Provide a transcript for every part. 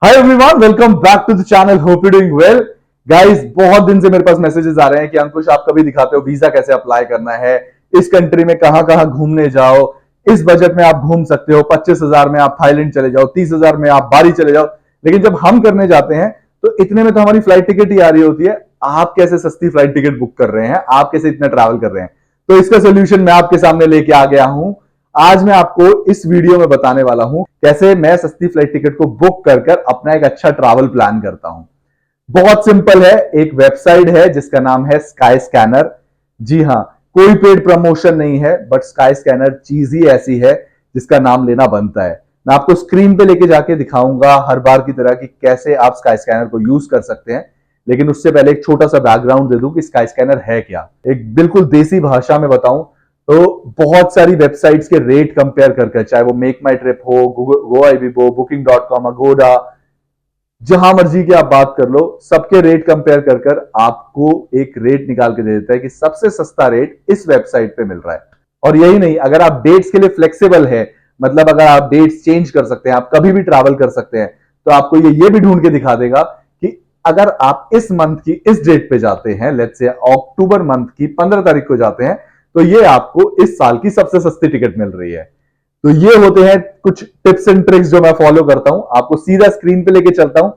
Hi everyone, welcome back to the channel. Hope you doing well. Guys, बहुत दिन से मेरे पास मैसेजेस आ रहे हैं कि अंकुश आप कभी दिखाते हो वीजा कैसे अप्लाई करना है, इस कंट्री में कहां कहां घूमने जाओ, इस बजट में आप घूम सकते हो, 25,000 में आप थाईलैंड चले जाओ, 30,000 में आप बाली चले जाओ। लेकिन जब हम करने जाते हैं तो इतने में तो हमारी फ्लाइट टिकट ही आ रही होती है। आप कैसे सस्ती फ्लाइट टिकट बुक कर रहे हैं, आप कैसे इतना ट्रैवल कर रहे हैं? तो इसका सोल्यूशन मैं आपके सामने लेके आ गया हूं। आज मैं आपको इस वीडियो में बताने वाला हूं कैसे मैं सस्ती फ्लाइट टिकट को बुक कर कर अपना एक अच्छा ट्रैवल प्लान करता हूं। बहुत सिंपल है। एक वेबसाइट है जिसका नाम है स्काई स्कैनर। जी हां, कोई पेड प्रमोशन नहीं है, बट स्काई स्कैनर चीज ही ऐसी है जिसका नाम लेना बनता है। मैं आपको स्क्रीन पे लेके जाके दिखाऊंगा हर बार की तरह कि कैसे आप स्काई स्कैनर को यूज कर सकते हैं। लेकिन उससे पहले एक छोटा सा बैकग्राउंड दे दूं कि स्काई स्कैनर है क्या। एक बिल्कुल देसी भाषा में बताऊं तो बहुत सारी वेबसाइट्स के रेट कंपेयर करके, चाहे वो मेक माई ट्रिप हो, गोआईबीबो, Booking.com, अगोडा, जहां मर्जी की आप बात कर लो, सबके रेट कंपेयर कर कर आपको एक रेट निकाल के दे देता है कि सबसे सस्ता रेट इस वेबसाइट पे मिल रहा है। और यही नहीं, अगर आप डेट्स के लिए फ्लेक्सिबल है, मतलब अगर आप डेट्स चेंज कर सकते हैं, आप कभी भी ट्रैवल कर सकते हैं, तो आपको ये भी ढूंढ के दिखा देगा कि अगर आप इस मंथ की इस डेट पे जाते हैं, लेट्स से अक्टूबर मंथ की 15 तारीख को जाते हैं, तो ये आपको इस साल की सबसे सस्ती टिकट मिल रही है। तो ये होते हैं कुछ टिप्स एंड ट्रिक्स जो मैं फॉलो करता हूं। आपको सीधा स्क्रीन पे लेके चलता हूं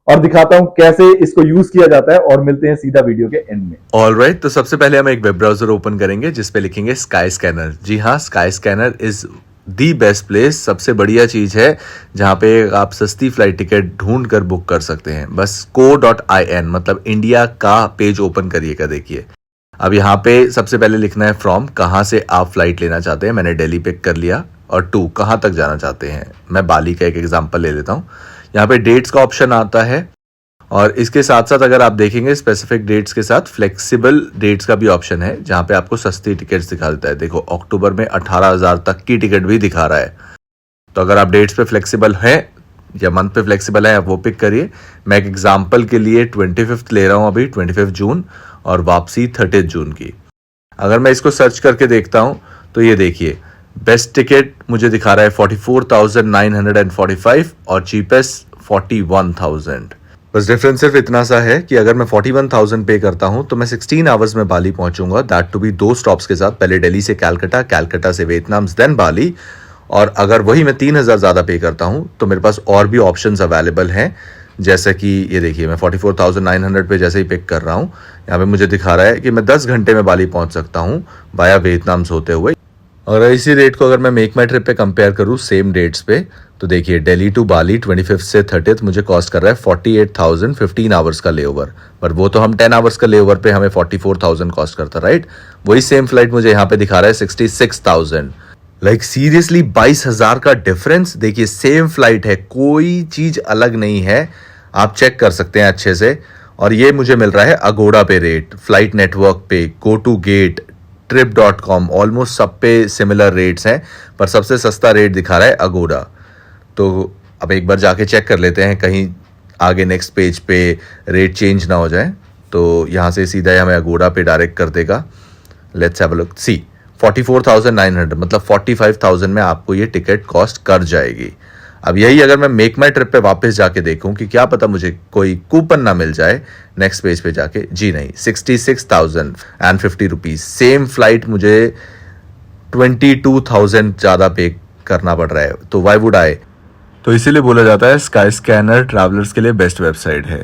और दिखाता हूं कैसे इसको यूज किया जाता है, और मिलते हैं सीधा वीडियो के एंड में। ऑलराइट, तो सबसे पहले हम एक वेब ब्राउजर ओपन करेंगे जिस पे लिखेंगे स्काई स्कैनर। जी हाँ, Skyscanner is the best place, सबसे बढ़िया चीज है जहां पे आप सस्ती फ्लाइट टिकट ढूंढ कर बुक कर सकते हैं। बस co.in मतलब इंडिया का पेज ओपन करिएगा। देखिए, अब यहाँ पे सबसे पहले लिखना है फ्रॉम, कहाँ से आप फ्लाइट लेना चाहते हैं। मैंने दिल्ली पिक कर लिया। और टू, कहाँ तक जाना चाहते हैं। मैं बाली का एक एग्जांपल ले लेता हूँ। यहाँ पे डेट्स का ऑप्शन आता है, और इसके साथ साथ अगर आप देखेंगे स्पेसिफिक डेट्स के साथ फ्लेक्सिबल डेट्स का भी ऑप्शन है, जहां पे आपको सस्ती टिकट्स दिखा देता है। देखो, अक्टूबर में 18,000 तक की टिकट भी दिखा रहा है। तो अगर आप डेट्स पे फ्लेक्सिबल है या मंथ पे फ्लेक्सिबल है, आप वो पिक करिए। मैं एक एग्जांपल के लिए 25 ले रहा हूं अभी, 25 जून, और वापसी 30 जून की। अगर मैं इसको सर्च करके देखता हूं तो ये देखिए, बेस्ट टिकट मुझे दिखा रहा है 44,945 और चीपेस्ट 41,000। बस डिफरेंस सिर्फ इतना सा है कि अगर मैं 41,000 पे करता हूं तो मैं 16 आवर्स में बाली पहुंचूंगा, दैट टू बी 2 स्टॉप्स के साथ। पहले दिल्ली से कैलकाटा, कैलकाटा से वियतनाम, देन बाली। और अगर वही मैं 3,000 ज़्यादा पे करता हूं तो मेरे पास और भी ऑप्शंस अवेलेबल हैं। जैसे कि ये देखिए, मैं 44,900 पे जैसे ही पिक कर रहा हूँ, यहाँ पे मुझे दिखा रहा है कि मैं 10 घंटे में बाली पहुंच सकता हूँ वाया वियतनाम से होते हुए। और इसी रेट को अगर मैं मेक माई ट्रिप पे कंपेयर करूँ सेम डेट्स पे, तो देखिए, दिल्ली टू बाली 25 से 30 मुझे कॉस्ट कर रहा है 48,000, 15 आवर्स का लेओवर। पर वो तो हम 10 आवर्स का लेओवर पे हमें 44,000 कॉस्ट करता, राइट। वही सेम फ्लाइट मुझे यहाँ पे दिखा रहा है 66,000। लाइक सीरियसली 22,000 का डिफरेंस। देखिए, सेम फ्लाइट है, कोई चीज अलग नहीं है, आप चेक कर सकते हैं अच्छे से। और ये मुझे मिल रहा है अगोड़ा पे रेट, फ्लाइट नेटवर्क पे, go to get, trip.com, almost सब पे सिमिलर रेट्स हैं, पर सबसे सस्ता रेट दिखा रहा है अगोड़ा। तो अब एक बार जाके चेक कर लेते हैं, कहीं आगे नेक्स्ट पेज पे रेट चेंज ना हो जाए। तो यहाँ से सीधा हमें अगोड़ा पे डायरेक्ट कर देगा। Let's have a look. See 44,900 मतलब 45,000 में आपको ये टिकट कॉस्ट कर जाएगी। अब यही अगर मैं मेक माई ट्रिप पे वापस जाके देखूं कि क्या पता मुझे कोई कूपन ना मिल जाए नेक्स्ट पेज पे जाके, जी नहीं, 66,050 रुपीज। सेम फ्लाइट मुझे 22,000 ज़्यादा पे करना पड़ रहा है। तो वाई वुड आई। तो इसीलिए बोला जाता है स्काई स्कैनर ट्रैवलर्स के लिए बेस्ट वेबसाइट है।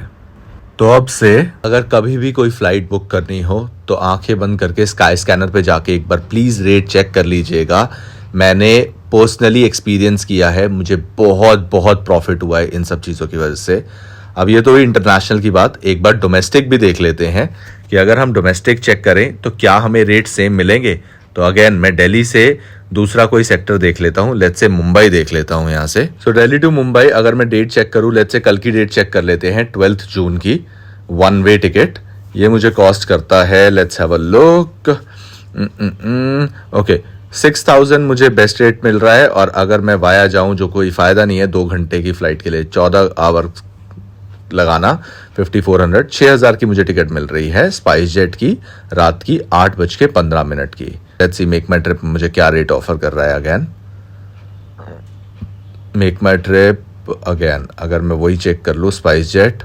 तो अब से अगर कभी भी कोई फ्लाइट बुक करनी हो तो आंखें बंद करके स्काई स्कैनर पे जाके एक बार प्लीज़ रेट चेक कर लीजिएगा। मैंने पर्सनली एक्सपीरियंस किया है, मुझे बहुत बहुत प्रॉफिट हुआ है इन सब चीज़ों की वजह से। अब ये तो हुई इंटरनेशनल की बात, एक बार डोमेस्टिक भी देख लेते हैं कि अगर हम डोमेस्टिक चेक करें तो क्या हमें रेट सेम मिलेंगे। तो अगेन मैं दिल्ली से दूसरा कोई सेक्टर देख लेता हूँ, लेट्स से मुंबई देख लेता हूँ यहाँ से। सो दिल्ली टू मुंबई अगर मैं डेट चेक करूँ, लेट्स से कल की डेट चेक कर लेते हैं, 12 जून की, वन वे टिकट। ये मुझे कॉस्ट करता है, let's have a look, okay, 6,000 मुझे बेस्ट रेट मिल रहा है। और अगर मैं वाया जाऊं, जो कोई फ़ायदा नहीं है 2 घंटे की फ़्लाइट के लिए 14 आवर लगाना, 5400, 6,000 की मुझे टिकट मिल रही है स्पाइस जेट की, रात की 8:15 की। Let's see make my trip मुझे क्या रेट ऑफर कर रहा है। अगेन मेक माई ट्रिप अब अगेन अगर मैं वही चेक कर लूँ स्पाइस जेट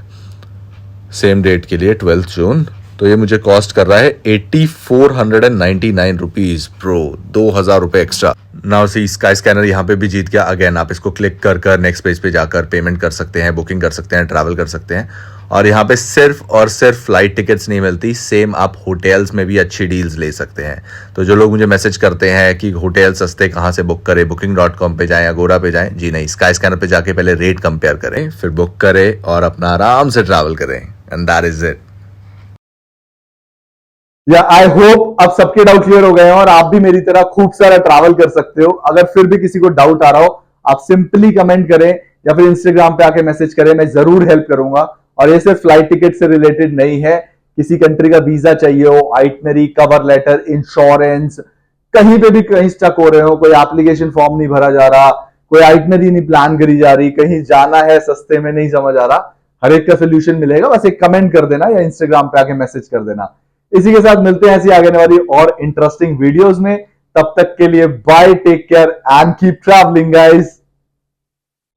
सेम डेट के लिए 12 जून, तो ये मुझे कॉस्ट कर रहा है 8499 रुपीज प्रो, 2000 रुपए extra. Now see sky scanner यहाँ पे भी जीत गया। अगेन आप इसको क्लिक कर नेक्स्ट पेज पे जाकर पेमेंट कर सकते हैं, बुकिंग कर सकते हैं, ट्रैवल कर सकते हैं। और यहाँ पे सिर्फ और सिर्फ फ्लाइट टिकट्स नहीं मिलती, सेम आप होटल्स में भी अच्छी डील्स ले सकते हैं। तो जो लोग मुझे मैसेज करते हैं कि होटल सस्ते कहाँ से बुक करें, booking.com पे जाएं, अगोरा पे जाएं, जी नहीं, स्काई स्कैनर पे जाके पहले रेट कंपेयर करें, फिर बुक करें और अपना आराम से ट्रैवल करें। And that is it. या आई होप अब सबके डाउट क्लियर हो गए हैं और आप भी मेरी तरह खूब सारा ट्रैवल कर सकते हो। अगर फिर भी किसी को डाउट आ रहा हो, आप सिंपली कमेंट करें या फिर इंस्टाग्राम पे आके मैसेज करें, मैं जरूर हेल्प करूंगा। और ये सिर्फ फ्लाइट टिकट से रिलेटेड नहीं है, किसी कंट्री का वीजा चाहिए हो, आइटनरी, कवर लेटर, इंश्योरेंस, कहीं पे भी कहीं स्टक हो रहे हो, कोई एप्लीकेशन फॉर्म नहीं भरा जा रहा, कोई आइटनरी नहीं प्लान करी जा रही, कहीं जाना है सस्ते में नहीं समझ आ रहा, हर एक का सोल्यूशन मिलेगा। बस एक कमेंट कर देना या इंस्टाग्राम पे आके मैसेज कर देना। इसी के साथ मिलते हैं ऐसी आगे आने वाली और इंटरेस्टिंग वीडियोस में। तब तक के लिए bye, take care and keep travelling guys.